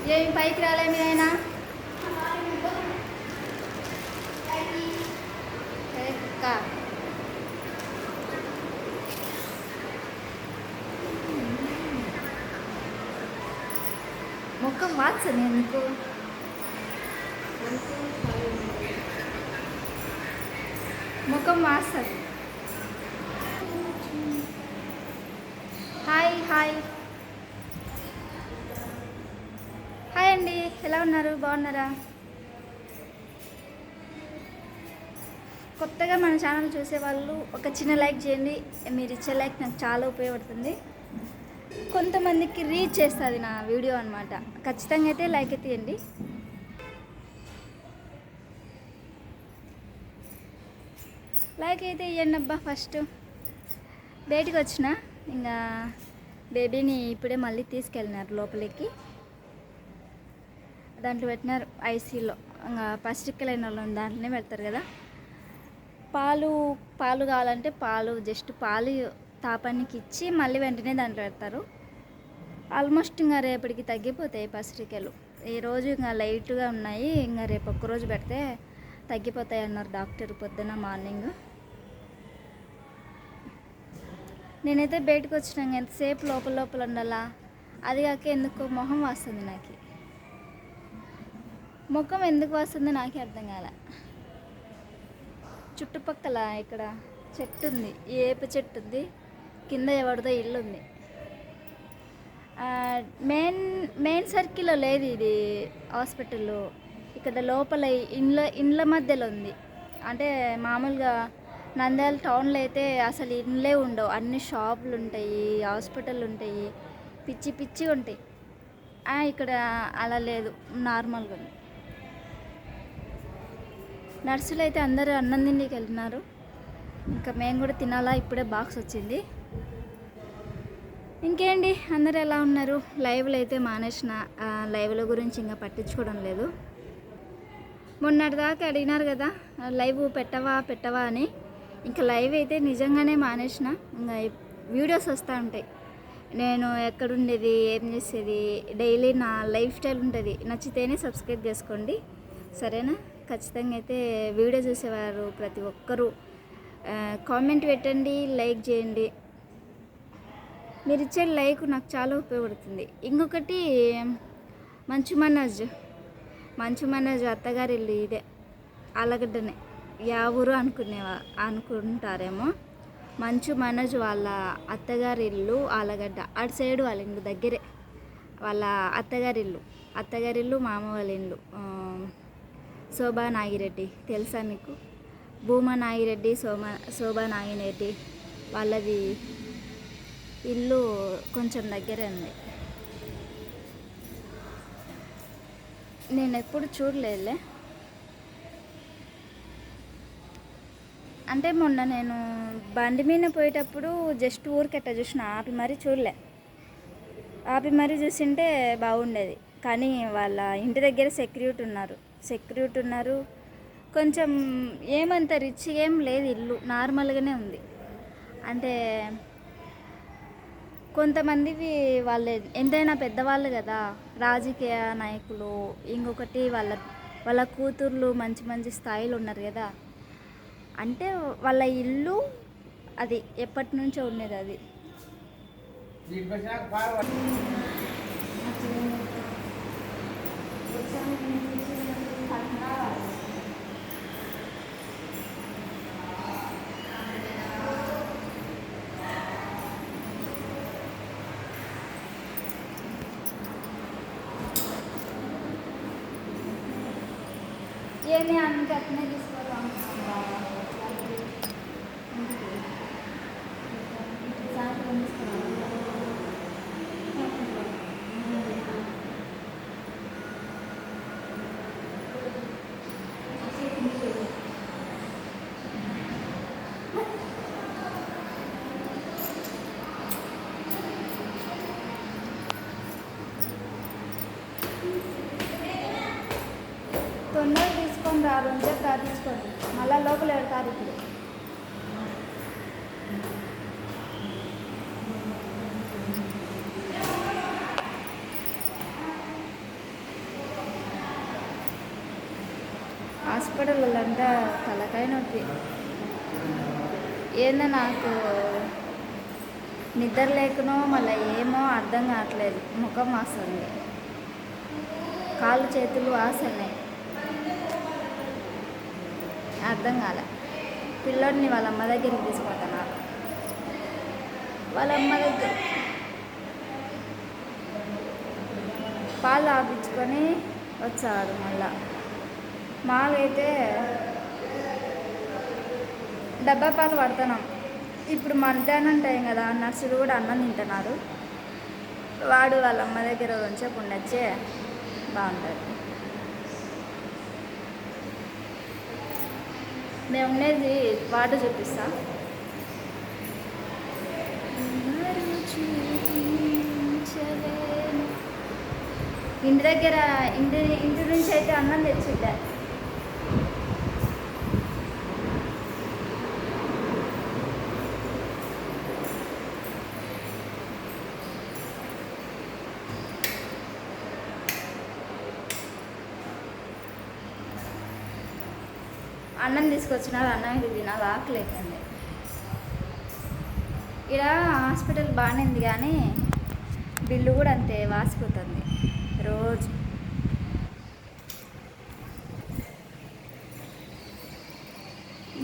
ఏం పైకి రాలే మీరైనా ముఖం వాత్సని ఎందుకు ముఖం వాస్తుంది. హాయ్ హాయ్ హాయ్ అండి, ఎలా ఉన్నారు? బాగున్నారా? కొత్తగా మన ఛానల్ చూసేవాళ్ళు ఒక చిన్న లైక్ చేయండి. మీరు ఇచ్చే లైక్ నాకు చాలా ఉపయోగపడుతుంది, కొంతమందికి రీచ్ చేస్తుంది నా వీడియో అనమాట. ఖచ్చితంగా అయితే లైక్ అయితే ఇవ్వండి. లైక్ అయితే ఇవ్వండి అబ్బా. ఫస్ట్ బయటికి వచ్చిన ఇంకా బేబీని ఇప్పుడే మళ్ళీ తీసుకెళ్ళినారు లోపలికి, దాంట్లో పెట్టినారు ఐసీలో. ఇంకా పసిరిక్కలైన వాళ్ళు దాంట్లోనే పెడతారు కదా. పాలు కావాలంటే జస్ట్ పాలు తాపానికి ఇచ్చి మళ్ళీ వెంటనే దాంట్లో పెడతారు. ఆల్మోస్ట్ ఇంకా రేపటికి తగ్గిపోతాయి పసిరికలు. ఈరోజు ఇంకా లైట్గా ఉన్నాయి, ఇంకా రేపు ఒక్కరోజు పెడితే తగ్గిపోతాయి అన్నారు డాక్టర్ పొద్దున మార్నింగ్. నేనైతే బయటకు వచ్చినాక ఎంతసేపు లోపల ఉండాలా. అది కాక ఎందుకు మొహం వస్తుంది నాకు. ముఖం ఎందుకు వస్తుందో నాకే అర్థం కాల. చుట్టుపక్కల ఇక్కడ చెట్టు ఉంది, ఏప చెట్టు ఉంది, కింద ఎవరిదో ఇల్లు ఉంది. మెయిన్ సర్కిల్లో లేదు ఇది హాస్పిటల్. ఇక్కడ లోపల ఇండ్ల మధ్యలో ఉంది. అంటే మామూలుగా నంద్యాల టౌన్లో అయితే అసలు ఇండ్లే ఉండవు, అన్ని షాపులు ఉంటాయి, హాస్పిటల్ ఉంటాయి, పిచ్చి పిచ్చి ఉంటాయి. ఇక్కడ అలా లేదు, నార్మల్గా ఉంది. నర్సులు అయితే అందరూ అన్నం తిండికి వెళ్తున్నారు. ఇంకా మేము కూడా తినాలా, ఇప్పుడే బాక్స్ వచ్చింది. ఇంకేంటి అందరు ఎలా ఉన్నారు? లైవ్లు అయితే మానేసిన, లైవ్ల గురించి ఇంకా పట్టించుకోవడం లేదు. మొన్నటిదాకా అడిగినారు కదా లైవ్ పెట్టవా అని. ఇంకా లైవ్ అయితే నిజంగానే మానేసిన. ఇంకా వీడియోస్ వస్తూ ఉంటాయి, నేను ఎక్కడుండేది, ఏం చేసేది, డైలీ నా లైఫ్ స్టైల్ ఉంటుంది. నచ్చితేనే సబ్స్క్రైబ్ చేసుకోండి, సరేనా? ఖచ్చితంగా అయితే వీడియో చూసేవారు ప్రతి ఒక్కరూ కామెంట్ పెట్టండి, లైక్ చేయండి. మీరు ఇచ్చే లైక్ నాకు చాలా ఉపయోగపడుతుంది. ఇంకొకటి మంచు మనోజ్ అత్తగారి ఇల్లు ఇదే, ఆలగడ్డనే. యా ఊరు అనుకుంటారేమో. మంచు మనోజ్ వాళ్ళ అత్తగారి ఇల్లు ఆలగడ్డ, అటు సైడు వాళ్ళ ఇల్లు దగ్గరే. వాళ్ళ అత్తగారిల్లు మామ వాళ్ళ ఇల్లు శోభా నాగిరెడ్డి తెలుసా మీకు? భూమా నాగిరెడ్డి, శోభా నాగిరెడ్డి వాళ్ళది ఇల్లు కొంచెం దగ్గరే ఉంది. నేను ఎప్పుడు చూడలేదులే. అంటే మొన్న నేను బండి మీద పోయేటప్పుడు జస్ట్ ఊరికట్ట చూసిన, ఆపి మరీ చూడలే. ఆపి మరీ చూసింటే బాగుండేది. కానీ వాళ్ళ ఇంటి దగ్గర సెక్యూరిటీ ఉన్నారు. కొంచెం ఏమంత రిచ్ ఏం లేదు, ఇల్లు నార్మల్గానే ఉంది. అంటే కొంతమందివి వాళ్ళు ఎంతైనా పెద్దవాళ్ళు కదా, రాజకీయ నాయకులు. ఇంకొకటి వాళ్ళ కూతుర్లు మంచి మంచి స్థాయిలో ఉన్నారు కదా. అంటే వాళ్ళ ఇల్లు అది ఎప్పటి నుంచో ఉండేది అది. ఏమి అంటే అట్నే తీసుకోవాలి. తొందరగా తీసుకొని రా, రోజు తీసుకోండి, మళ్ళీ లోపల పెడతారు. ఇప్పుడు హాస్పిటల్ తలకాయ నొప్పి. ఏందో నాకు నిద్ర లేకనో మళ్ళీ ఏమో అర్థం కావట్లేదు. ముఖం వాస్తుంది, కాళ్ళు చేతులు వాసన్నాయి, అర్థం కాలే. పిల్లోడిని వాళ్ళ అమ్మ దగ్గరికి తీసుకుపోతున్నారు. వాళ్ళ అమ్మ దగ్గర పాలు ఆపించుకొని వచ్చాడు. మాకైతే డబ్బా పాలు పడుతున్నాం. ఇప్పుడు మధ్యాహ్నం టైం కదా, నర్సులు కూడా అన్నం తింటున్నారు. వాడు వాళ్ళ అమ్మ దగ్గర కొంచెం ఉండొచ్చే బాగుంటుంది. మేము ఉండేది వాడు చూపిస్తా. ఇంటి దగ్గర ఇంటి నుంచి అయితే అన్నం తెచ్చిద్దా. అన్నం తీసుకొచ్చినారు, అన్నం ఇది తినాలి, ఆకలేకండి. ఇక్కడ హాస్పిటల్ బాగానే ఉంది కానీ బిల్లు కూడా అంతే వాసిపోతుంది రోజు.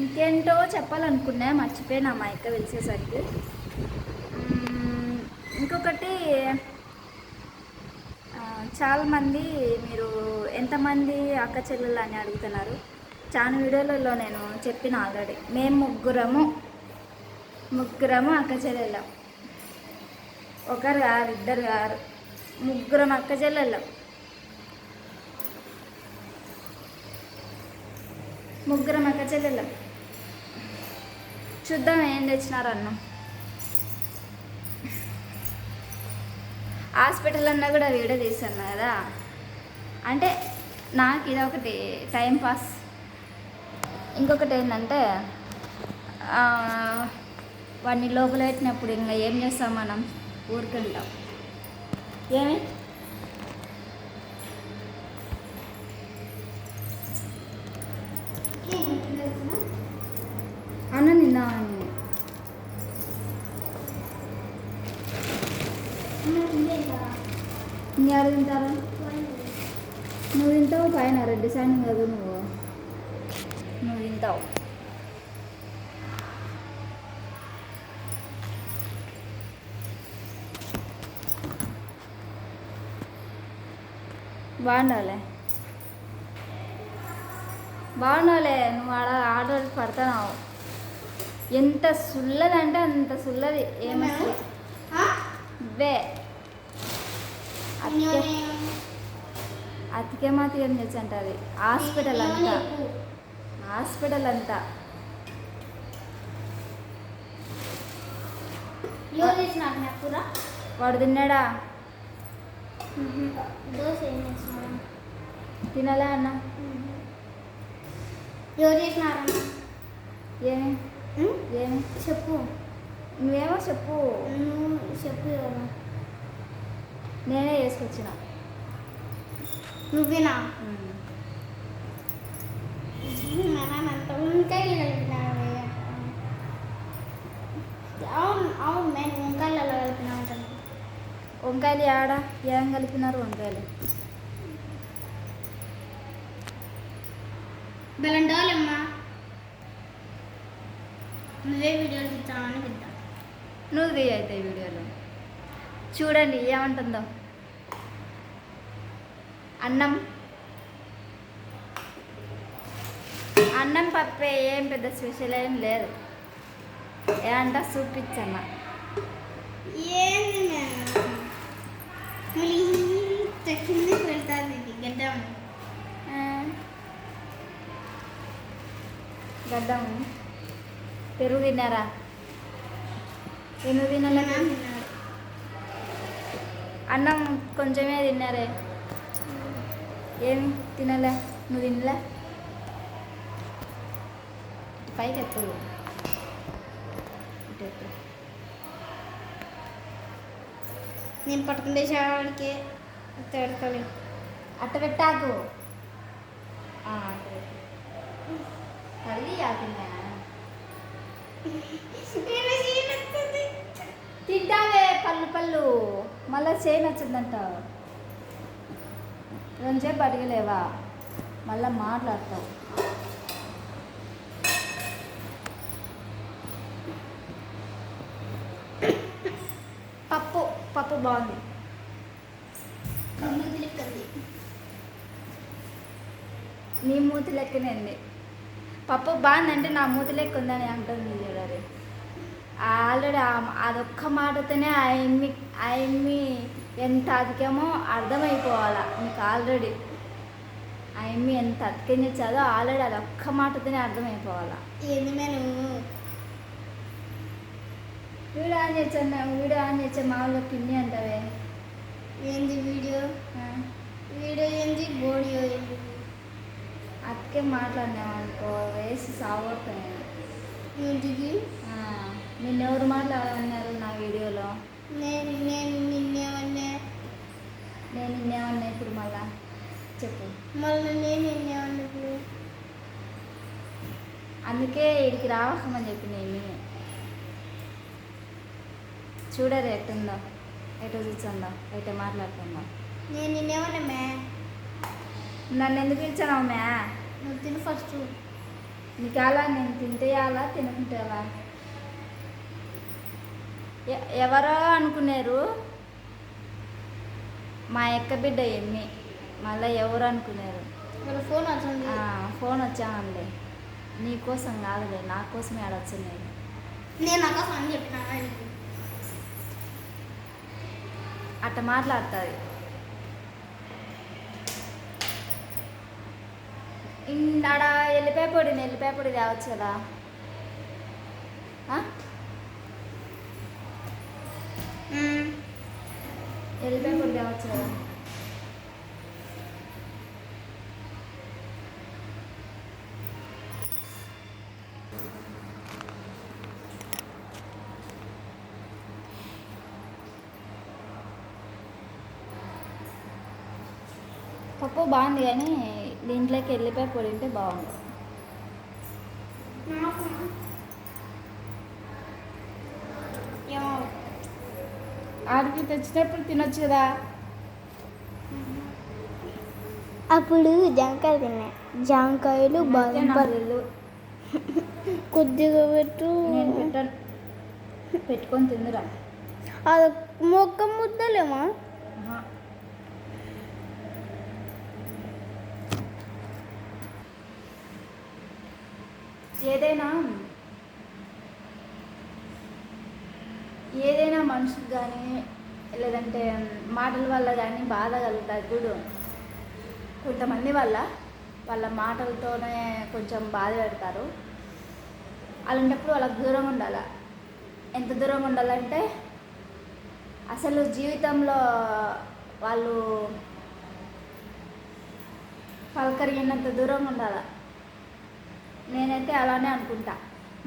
ఇంకేంటో చెప్పాలనుకున్నా, మర్చిపోయినా మా అక్క పిలిచేసరికి. ఇంకొకటి, చాలామంది మీరు ఎంతమంది అక్క చెల్లెలు అని అడుగుతున్నారు. చాలా వీడియోలలో నేను చెప్పిన ఆల్రెడీ. మేము ముగ్గురము అక్క చెల్లెళ్ళం. ఒకరు కాదు, ఇద్దరు కాదు, ముగ్గురం అక్క చెల్లెళ్ళం. చూద్దాం ఏం తెచ్చినారు అన్నం. హాస్పిటల్ అన్నా కూడా వీడియో తీసాను కదా, అంటే నాకు ఇదొకటి టైంపాస్. ఇంకొకటి ఏంటంటే, వాడిని లోపల పెట్టినప్పుడు ఇంకా ఏం చేస్తాం మనం, ఊరుకుంటాం. ఏమి అన్న నిన్న ఇంకెవరు తింటారు? నువ్వు తింటావు పైన రెడ్డి సైన్ కదా, నువ్వు తింటావు. బాగుండాలే నువ్వు ఆర్డర్ పడుతున్నావు. ఎంత సుల్లదంటే అంత సుల్లది. ఏమో వే అతికే మాతికేం తెచ్చంటది. హాస్పిటల్ అంతా వాడు తిన్నాడా? తినలే అన్న. ఎవరు చేసినారన్న? ఏమి చెప్పు. నువ్వేమో చెప్పు. చెప్పు. నేనే చేసుకొచ్చిన. నువ్వేనా? వంకాయలు కలిపినారు. అవును నేను వంకాయలు అలా కలిపినా. వంకాయలు ఆడ ఏం కలిపినారు? వంకాయలు బెలండాలమ్మా. నువ్వే వీడియోలు తీస్తామని పెద్దా. నువ్వు తీయ అయితే వీడియోలు చూడండి ఏమంటుందో. అన్నం పప్పే, ఏం పెద్ద స్పెషల్ ఏం లేదు. ఏమంటా చూపించన్న. ఏంది మళ్ళీ కిందకి వెళ్తాది ఇది గడ్డం. పెరుగు తిన్నారా? ఎందుకు తినాల? అన్నం కొంచెమే తిన్నారే. ఏమి తినలే? నువ్వు తినలే? పైకి ఎప్పుడు నేను పట్టుకుంటే చావాడికి తేడతలే. అట్ట పెట్టాకు. తల్లి ఆపినా నేను చేయనొస్తుంది. తింటావే పళ్ళు పళ్ళు మళ్ళీ చేయి నచ్చిందంట రెండుసేపు అడగలేవా మళ్ళీ మాట్లాడతావు పప్పు పప్పు బాగుంది కమ్ముది లెక్కది. నీ మూతి లెక్కనే ఉంది పప్పు బాగుందంటే నా మూతి లెక్క ఉందని అంటుంది చూడాలి ఆల్రెడీ అదొక్క మాటతోనే ఆయమ్మి ఎంత అధికమో అర్థమైపోవాలా మీకు ఆల్రెడీ ఆయమ్మి ఎంత అతికం చేస్తుందో ఆల్రెడీ అదొక్క మాటతోనే అర్థమైపోవాలా ఏంది నేను వీడియో ఆన్ చేసా మామూలుగా పిన్ని అంటావే ఏంది వీడియో వీడియో ఏంది బోడియో ఏంది అతికే మాట్లాడినామనుకో వేసి సాగొడతాను ఏంటిది నిన్నెవరు మాట్లాడమన్నారు నా వీడియోలో నేను నిన్నేమన్నా నేను నిన్నేమన్నా ఇప్పుడు మళ్ళా చెప్పు మళ్ళీ నేను నిన్నేమన్నా అందుకే ఇడికి రావకమని చెప్పి నేను చూడరు ఎట్టుందో ఎటో కూర్చుందో ఎటో మాట్లాడుతుందో నేను నిన్నేమన్నా మ్యా నన్ను ఎందుకు ఇచ్చాను మ్యా నువ్వు తిను ఫస్ట్. నీకు అలా నేను తింటేయాలా తినుకుంటేయాలా ఎవరో అనుకున్నారు మా ఎక్క బిడ్డ ఎమ్మి మళ్ళీ ఎవరు అనుకున్నారు వాళ్ళ ఫోన్ వచ్చింది. ఫోన్ వచ్చానండి నీకోసం కాదులే నా కోసమే ఆడొచ్చింది నేను అక్క ఫోన్ చెప్పిన ఆయనకి. అట్ట మాట్లాడుతుంది ఆడ ఎల్లిపాయ పొడి తేవచ్చు కదా ఎల్లిపాయ పొడి తేవచ్చు కదా పప్పు బాగుంది కానీ దీంట్లోకి ఎల్లిపాయ పొడి ఉంటే బాగుంది నాకు ఏమో ఆడికి తెచ్చినప్పుడు తినొచ్చు కదా అప్పుడు జాంకాయలు తిన్నా. జాంకాయలు అయితే నాకు తెలీదు. కొద్దిగా పెట్టు. నేను పెట్టాను పెట్టుకొని తిందురా అది మొక్క ముద్దలేమా ఆహా. ఏదైనా మనుషులకు కానీ లేదంటే మాటల వల్ల కానీ బాధ కలుగుతుంది చూడు కొంతమంది వాళ్ళ మాటలతోనే కొంచెం బాధ పెడతారు అలాంటప్పుడు వాళ్ళకి దూరంగా ఉండాలి ఎంత దూరంగా ఉండాలంటే అసలు జీవితంలో వాళ్ళు పలకరిగినంత దూరంగా ఉండాలి నేనైతే అలానే అనుకుంటా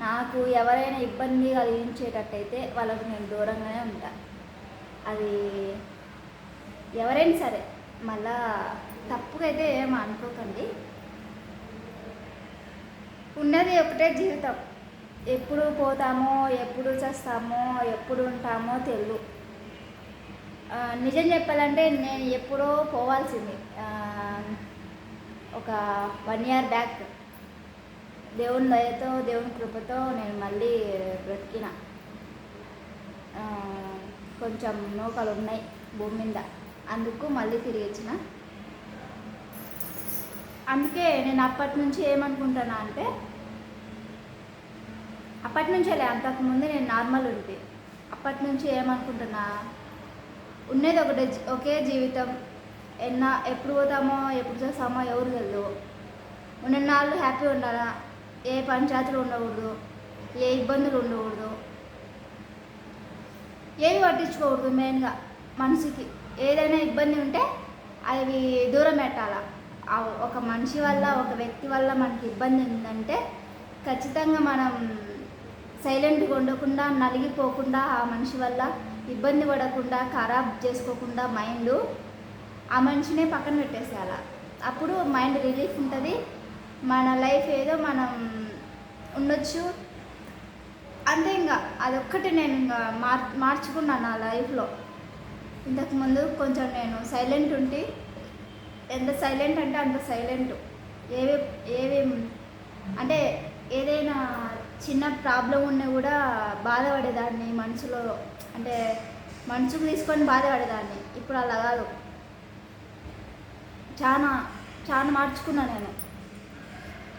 నాకు ఎవరైనా ఇబ్బంది కలిగించేటట్టయితే వాళ్ళకు నేను దూరంగానే ఉంటా అది ఎవరైనా సరే మళ్ళా తప్పుగా అయితే ఏమో అనుకోకండి ఉన్నది ఒకటే జీవితం ఎప్పుడు పోతామో ఎప్పుడు చేస్తామో ఎప్పుడు ఉంటామో తెలియదు నిజం చెప్పాలంటే నేను ఎప్పుడో పోవాల్సింది ఒక 1 year బ్యాక్ దేవుని దయతో దేవుని కృపతో నేను మళ్ళీ బ్రతికిన కొంచెం నూకలు ఉన్నాయి భూమి మీద అందుకు మళ్ళీ తిరిగి వచ్చిన అందుకే నేను అప్పటి నుంచి ఏమనుకుంటున్నా అంటే అప్పటి నుంచే అంతకుముందు నేను నార్మల్ ఉంది అప్పటి నుంచి ఏమనుకుంటున్నా ఉన్నది ఒకే జీవితం ఎప్పుడు పోతామో ఎప్పుడు చేస్తామో ఎవరు తెలియదు ఉన్ననాళ్ళు హ్యాపీగా ఉండాలా ఏ పంచాయతీలు ఉండకూడదు ఏ ఇబ్బందులు ఉండకూడదు ఏవి పట్టించుకోకూడదు మెయిన్గా మనిషికి ఏదైనా ఇబ్బంది ఉంటే అవి దూరం పెట్టాలా ఒక మనిషి వల్ల ఒక వ్యక్తి వల్ల మనకి ఇబ్బంది ఉందంటే ఖచ్చితంగా మనం సైలెంట్గా ఉండకుండా నలిగిపోకుండా ఆ మనిషి వల్ల ఇబ్బంది పడకుండా ఖరాబ్ చేసుకోకుండా మైండ్ ఆ మనిషినే పక్కన పెట్టేసేయాల అప్పుడు మైండ్ రిలీఫ్ ఉంటుంది మన లైఫ్ ఏదో మనం ఉండొచ్చు అంటే ఇంకా అదొక్కటి నేను ఇంకా మార్చుకున్నాను నా లైఫ్లో. ఇంతకుముందు కొంచెం నేను సైలెంట్ ఉంటే, ఎంత సైలెంట్ అంటే అంత సైలెంట్. ఏవి అంటే ఏదైనా చిన్న ప్రాబ్లం ఉన్నా కూడా బాధపడేదాన్ని మనసులో, అంటే మనసుకు తీసుకొని బాధపడేదాన్ని. ఇప్పుడు అలా కాదు, చాలా చాలా మార్చుకున్నాను నేను.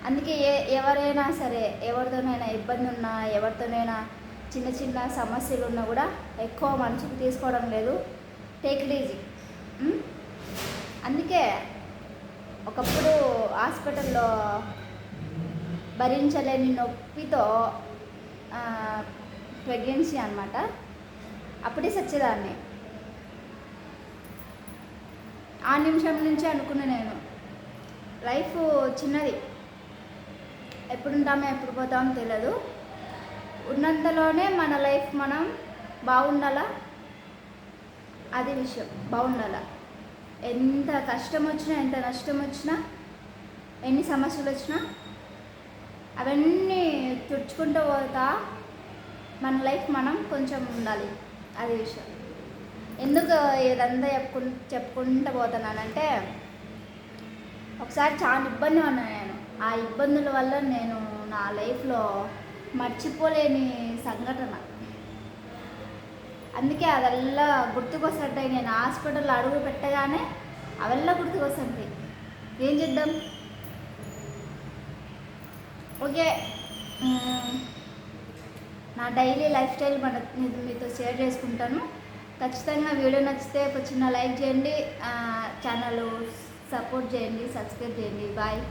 అందుకే ఎవరైనా సరే, ఎవరితోనైనా ఇబ్బంది ఉన్నా, ఎవరితోనైనా చిన్న చిన్న సమస్యలు ఉన్నా కూడా ఎక్కువ మనసుకు తీసుకోవడం లేదు, టేక్ ఇట్ ఈజీ. అందుకే ఒకప్పుడు హాస్పిటల్లో భరించలేని నొప్పితో ప్రెగ్నెన్సీ అనమాట, అప్పుడే సచ్చేదాన్ని. ఆ నిమిషం నుంచి అనుకున్నా నేను, లైఫ్ చిన్నది, ఎప్పుడు ఉంటామో ఎప్పుడు పోతామో తెలియదు, ఉన్నంతలోనే మన లైఫ్ మనం బాగుండాలా, అది విషయం. బాగుండాలా, ఎంత కష్టం వచ్చినా, ఎంత నష్టం వచ్చినా, ఎన్ని సమస్యలు వచ్చినా అవన్నీ తుడుచుకుంటూ పోతా మన లైఫ్ మనం కొంచెం ఉండాలి, అది విషయం. ఎందుకు ఇదంతా చెప్పుకుంటూ పోతున్నానంటే, ఒకసారి చాలా ఇబ్బంది ఉన్నాను నేను. ఆ ఇబ్బందుల వల్ల నేను నా లైఫ్లో మర్చిపోలేని సంఘటన. అందుకే అదల్లా గుర్తుకొస్తుంటాయి. నేను హాస్పిటల్లో అడుగు పెట్టగానే అవెల్లా గుర్తుకొస్తుంటాయి. ఏం చేద్దాం. ఓకే, నా డైలీ లైఫ్ స్టైల్ మీతో షేర్ చేసుకుంటాను. ఖచ్చితంగా వీడియో నచ్చితే ఒక చిన్న లైక్ చేయండి, ఛానల్ సపోర్ట్ చేయండి, సబ్స్క్రైబ్ చేయండి. బాయ్.